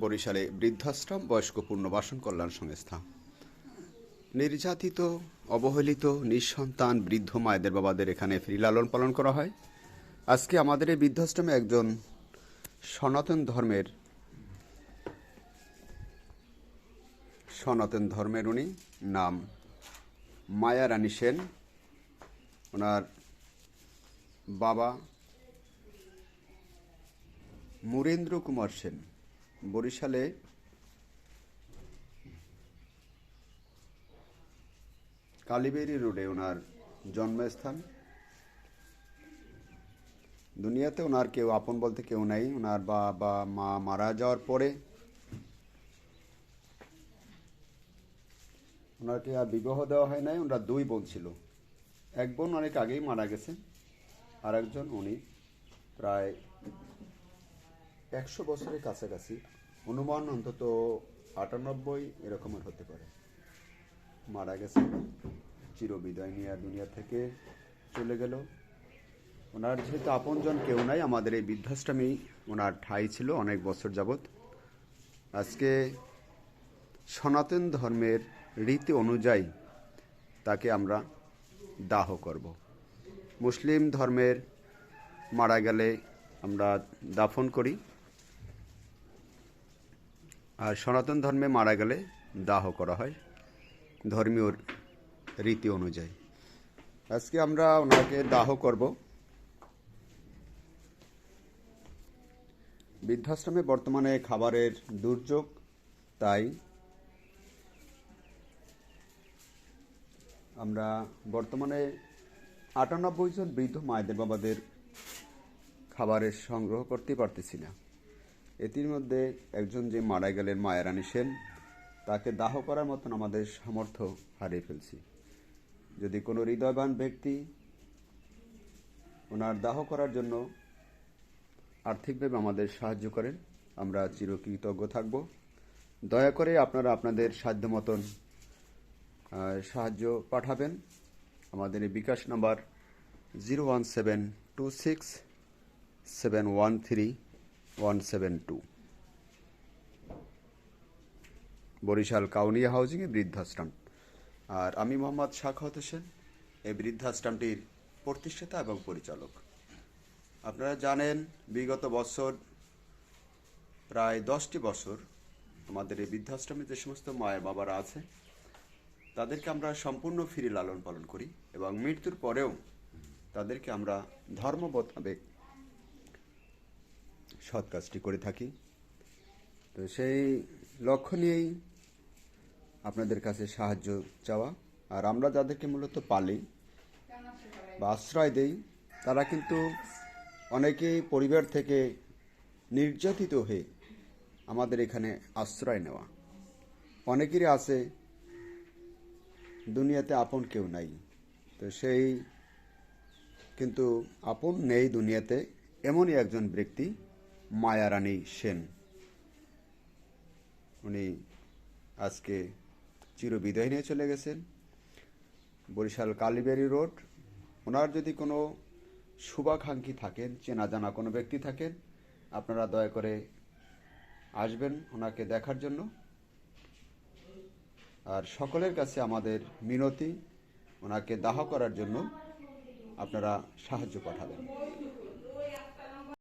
বরিশালে বৃদ্ধাশ্রম বয়স্ক পুনর্বাসন কল্যাণ সংস্থা নির্যাতিত, অবহেলিত, নিঃসন্তান বৃদ্ধ মায়েদের বাবাদের এখানে ফ্রি লালন পালন করা হয়। আজকে আমাদের এই বৃদ্ধাশ্রমে একজন সনাতন ধর্মের উনি নাম মায়া রানী সেন। ওনার বাবা মুরেন্দ্র কুমার সেন। বরিশালে কালীবেড়ি রোডে ওনার জন্মস্থান। দুনিয়াতে ওনার কেউ আপন বলতে কেউ নাই। ওনার বাবা মা মারা যাওয়ার পরে ওনাকে আর বিবাহ দেওয়া হয় নাই। ওনার দুই বোন ছিল। এক বোন অনেক আগেই মারা গেছেন, আর একজন উনি প্রায় 100 বছরের কাছাকাছি, অনুমান অন্তত 98 এরকমের হতে পারে, মারা গেছেন। চিরবিদায় নিয়ে আর দুনিয়া থেকে চলে গেল। ওনার যেহেতু আপনজন কেউ নাই, আমাদের এই বৃদ্ধাশ্রমেই ওনার ঠাঁই ছিল অনেক বছর যাবৎ। আজকে সনাতন ধর্মের রীতি অনুযায়ী তাকে আমরা দাহ করব। মুসলিম ধর্মের মারা গেলে আমরা দাফন করি, আর সনাতন ধর্মে মারা গেলে দাহ করা হয় ধর্মীয় রীতি অনুযায়ী। আজকে আমরা ওনাকে দাহ করব। বৃদ্ধাশ্রমে বর্তমানে খাবারের দুর্যোগ, তাই আমরা বর্তমানে 98 জন বৃদ্ধ মায়েদের বাবাদের খাবারের সংগ্রহ করতে পারতেছি না। এটির মধ্যে একজন যে মারা গেলেন মায়া রানী সেন, তাকে দাহ করার মতন আমাদের সামর্থ্য হারিয়ে ফেলছি। যদি কোনো হৃদয়বান ব্যক্তি ওনার দাহ করার জন্য আর্থিকভাবে আমাদের সাহায্য করেন, আমরা চিরকৃতজ্ঞ থাকব। দয়া করে আপনারা আপনাদের সাধ্য মতন সাহায্য পাঠাবেন। আমাদের এই বিকাশ নাম্বার 01726713172, বরিশাল কাউনিয়া হাউজিংয়ে বৃদ্ধাশ্রম। আর আমি মোহাম্মদ শাখাওয়াত হোসেন, এই বৃদ্ধাশ্রমটির প্রতিষ্ঠাতা এবং পরিচালক। আপনারা জানেন, বিগত বছর প্রায় 10টি বছর আমাদের এই বৃদ্ধাশ্রমে যে সমস্ত মায়ের বাবারা আছে, তাদেরকে আমরা সম্পূর্ণ ফ্রি লালন পালন করি এবং মৃত্যুর পরেও তাদেরকে আমরা ধর্ম মোতাবেক সৎ কাজটি করে থাকি। তো সেই লক্ষ্য নিয়েই আপনাদের কাছে সাহায্য চাওয়া। আর আমরা যাদেরকে মূলত পালি বা আশ্রয় দেই, তারা কিন্তু অনেকেই পরিবার থেকে নির্যাতিত হয়ে আমাদের এখানে আশ্রয় নেওয়া। অনেকেরই আছে দুনিয়াতে আপন কেউ নাই। তো সেই কিন্তু আপন নেই দুনিয়াতে, এমনই একজন ব্যক্তি মায়া রানী সেন। উনি আজকে চিরবিদায় নিয়ে চলে গেছেন। বরিশাল কালীবাড়ি রোড। ওনার যদি কোনো শুভাকাঙ্ক্ষী থাকেন, চেনা জানা কোনো ব্যক্তি থাকেন, আপনারা দয়া করে আসবেন ওনাকে দেখার জন্য। আর সকলের কাছে আমাদের মিনতি, ওনাকে দাহ করার জন্য আপনারা সাহায্য পাঠাবেন।